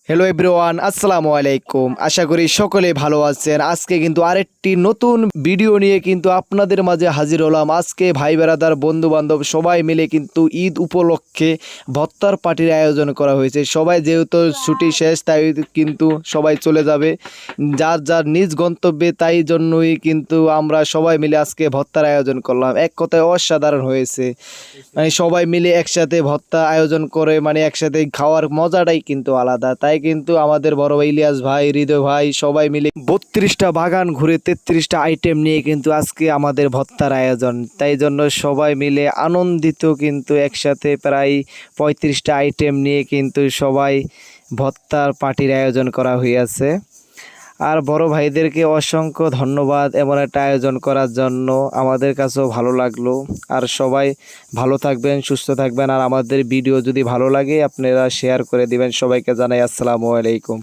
Hello everyone, আসসালামু আলাইকুম। আশা করি সকলে ভালো আছেন। আজকে কিন্তু আরেকটি নতুন ভিডিও নিয়ে কিন্তু আপনাদের মাঝে হাজির হলাম। আজকে ভাই বেড়াদার বন্ধু বান্ধব সবাই মিলে কিন্তু ঈদ উপলক্ষে ভর্তার পার্টির আয়োজন করা হয়েছে। সবাই যেহেতু ছুটি শেষ তাই কিন্তু সবাই চলে যাবে যার যার নিজ গন্তব্যে, তাই জন্যই কিন্তু আমরা সবাই মিলে আজকে ভর্তার আয়োজন করলাম। এক কথায় অসাধারণ হয়েছে। মানে সবাই মিলে একসাথে ভর্তা আয়োজন করে মানে একসাথে খাওয়ার মজাটাই কিন্তু আলাদা। তাই কিন্তু আমাদের বড় ভাই ইলিয়াস ভাই, হৃদয় ভাই সবাই মিলে 32টা বাগান ঘুরে 33টা আইটেম নিয়ে কিন্তু আজকে আমাদের ভর্তার আয়োজন। তাই জন্য সবাই মিলে আনন্দিত, কিন্তু একসাথে প্রায় 35টা আইটেম নিয়ে কিন্তু সবাই ভর্তার পার্টির আয়োজন করা হইয়াছে। আর বড় ভাইদেরকে অসংখ্য ধন্যবাদ এমন একটা আয়োজন করার জন্য। আমাদের কাছেও ভালো লাগলো। আর সবাই ভালো থাকবেন, সুস্থ থাকবেন। আর আমাদের ভিডিও যদি ভালো লাগে আপনারা শেয়ার করে দিবেন। সবাইকে জানাই আসসালামু আলাইকুম।